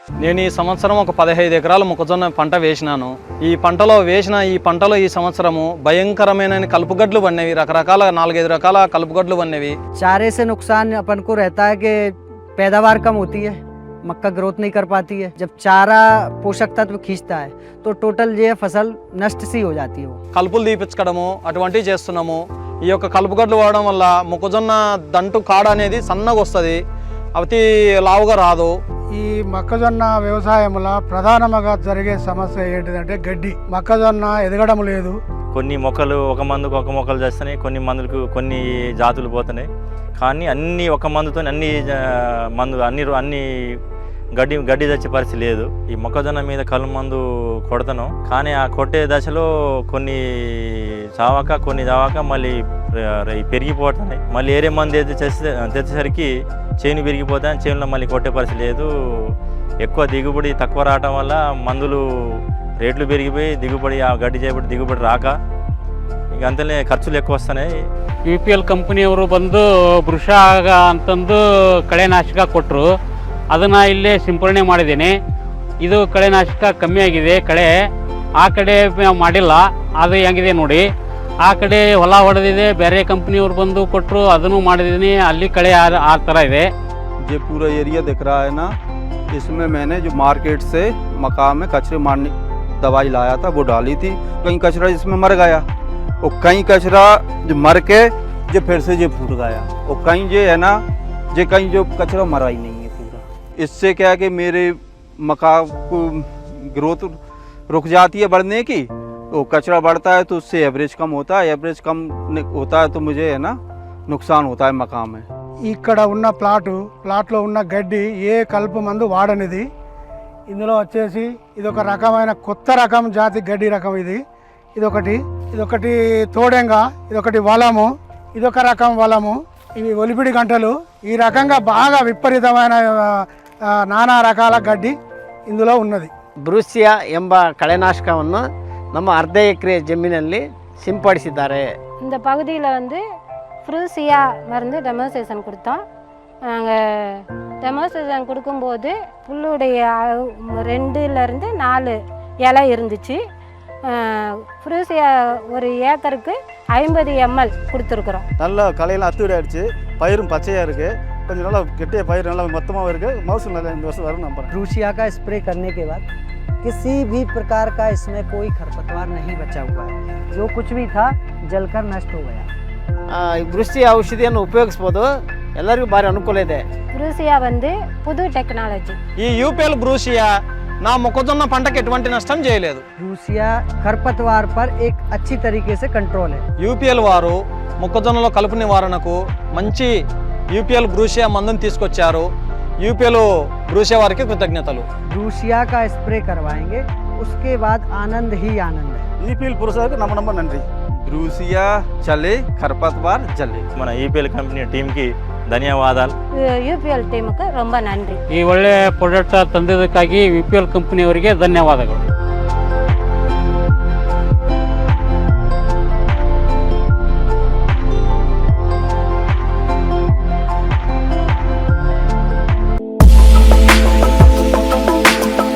నేను ఈ సంవత్సరం ఒక 15 ఎకరాల మొక్కజొన్న పంట వేసినాను. ఈ పంటలో ఈ సంవత్సరము భయంకరమైన కలుపుగడ్లు పడినవి, రకరకాల 4-5 రకాల కలుపుగడ్లు పడినవి. चारे से नुकसान अपन को रहता है कि पैदावार कम होती है, मक्का ग्रोथ नहीं कर पाती है। जब चारा पोषक तत्व खींचता है तो टोटल ये फसल नष्ट सी हो जाती है। కలుపులు తీపించడము అటువంటివి చేస్తున్నాము. ఈ యొక్క కలుపుగడ్లు వాడడం వల్ల మొక్కజొన్న దంటు కాడ అనేది సన్నగా వస్తుంది, అతి లావుగా రాదు. ఈ మొక్కజొన్న వ్యవసాయంలో ప్రధానంగా జరిగే సమస్య ఏంటిదంటే గడ్డి. మొక్కజొన్న ఎదగడం లేదు. కొన్ని మొక్కలు ఒక మందుకు ఒక మొక్కలు చేస్తున్నాయి, కొన్ని మందులకు కొన్ని జాతులు పోతున్నాయి. కానీ అన్ని ఒక మందుతో అన్ని గడ్డి తెచ్చే పరిస్థితి లేదు. ఈ మొక్కజొన్న మీద కలుపు మందు కొడతాను, కానీ ఆ కొట్టే దశలో కొన్ని చావక మళ్ళీ పెరిగిపోతున్నాయి. మళ్ళీ ఏరే మందు తెచ్చేసరికి చేను పెరిగిపోతాయి, చేనులో మళ్ళీ కొట్టే పరిస్థితి లేదు. ఎక్కువ దిగుబడి తక్కువ రావటం వల్ల మందులు రేట్లు పెరిగిపోయి దిగుబడి ಆ ಗಡ್ಡಿ చేయబడి దిగుబడి రాక ಈಗ ಅಂತಲೇ ಖರ್ಚುలు ఎక్కువ ವస్తున్నాయి. UPL ಕಂಪನಿಯವರು ಬಂದು ಬೃಷ ಅಂತಂದು ಕಳೆನಾಶಕ ಕೊಟ್ಟರು, ಅದನ್ನು ಇಲ್ಲೇ ಸಿಂಪರಣೆ ಮಾಡಿದ್ದೀನಿ. ಇದು ಕಳೆನಾಶಕ ಕಮ್ಮಿ ಆಗಿದೆ, ಕಳೆ ಆ ಕಡೆ ಮಾಡಿಲ್ಲ, ಅದು ಹೆಂಗಿದೆ ನೋಡಿ. ಆ ಕಡೆ ಹೊಲ ಹೊಡೆದಿದೆ, ಬೇರೆ ಕಂಪ್ನಿಯವ್ರು ಬಂದು ಕೊಟ್ಟರು, ಅದನ್ನು ಮಾಡಿದ್ದೀನಿ, ಅಲ್ಲಿ ಕಳೆ ಆ ಥರ ಇದೆ. ये पूरा एरिया दिख रहा है ना, इसमें मैंने जो मार्केट से मकान में कचरे मारने दवाई लाया था वो डाली थी. कहीं कचरा जिसमें मर गया और कहीं कचरा जो मर के जो फिर से जो फूट गया और कहीं जो है ना जो कहीं जो कचरा मरा ही नहीं है पूरा. इससे क्या है कि मेरे मकान को ग्रोथ रुक जाती है बढ़ने की. तो कचरा बढ़ता है तो उससे एवरेज कम होता है, एवरेज कम होता है तो मुझे है ना नुकसान होता है मकान में. ఇక్కడ ఉన్న ప్లాట్లో ఉన్న గడ్డి ఏ కలుపు మందు వాడనిది. ఇందులో వచ్చేసి ఇదొక రకమైన కొత్త రకం జాతి గడ్డి రకం. ఇదొకటి తోడెంగా, ఇదొకటి వలము, ఇదొక రకం వలము, ఇవి ఒలిపిడి గంటలు. ఈ రకంగా బాగా ವಿಪರೀತమైన ನಾನಾ ರಕಾಲ ಗಡ್ಡಿ ಇಂದುలో ఉన్నది. ಬ್ರೂಸಿಯಾ ಎಂಬ ಕಳೆನಾಶಕವನ್ನು ನಮ್ಮ ಅರ್ಧ ಎಕರೆ ಜಮೀನಲ್ಲಿ ಸಿಂಪಡಿಸಿದ್ದಾರೆ. இந்த பகுதியில் வந்து ஃப்ரூசியா மருந்து டெமோசேஷன் கொடுத்தோம். நாங்கள் டெமோசேஷன் கொடுக்கும்போது புல்லுடைய 2லேருந்து 4 இலை இருந்துச்சு. ஃப்ரூசியா ஒரு ஏக்கருக்கு 50 ml கொடுத்துருக்குறோம். நல்லா களையெல்லாம் அத்துவிட ஆயிடுச்சு, பயிரும் பச்சையாக இருக்குது, கொஞ்சம் நல்லா கெட்டிய பயிர் நல்லா மொத்தமாக இருக்குது. மவுசூல் நல்லா இந்த வருஷம் வரும் நம்புறேன். ब्रूसिया का स्प्रे करने के बाद किसी भी प्रकार का इसमें कोई खरपतवार नहीं बचा हुआ है. जो कुछ भी था जलकर नष्ट हो गया. ಬ್ರೂಸಿಯಾ ಔಷಧಿಯನ್ನು ಉಪಯೋಗಿಸಬಹುದು, ಎಲ್ಲರಿಗೂ ಭಾರಿ ಅನುಕೂಲ ಇದೆ. ஃப்ரூசியா வந்து புது டெக்னாலஜி. ఈ UPL బ్రూసియా నా మొక్కజొన్న పంటకి ఎటువంటి నష్టం చేయలేదు. ब्रूसिया खरपतवार पर एक अच्छी तरीके से कंट्रोल है. UPL వారు మొక్కజొన్నలో కలుపు నివారణకు మంచి UPL బ్రూసియా మందుని తీసుకొచ్చారు. UPL బ్రూసియా వారికి కృతజ్ఞతలు. ब्रूसिया का स्प्रे करवाएंगे, उसके बाद आनंद ही आनंद है. ఈపీఎల్ పురసాకు నమ్మ నండి. ब्रूसिया चले खरपतवार जले. మన UPL కంపెనీ టీమ్కి ಧನ್ಯವಾದಾలు. UPL ಟೀಮ್ಗೆ ரொம்ப நன்றி. ಈ ಒಳ್ಳೆ ಪ್ರಾಡಕ್ಟ್ ತಂದಿದ್ದಕ್ಕಾಗಿ UPL ಕಂಪನಿಯವರಿಗೆ ಧನ್ಯವಾದಗಳು.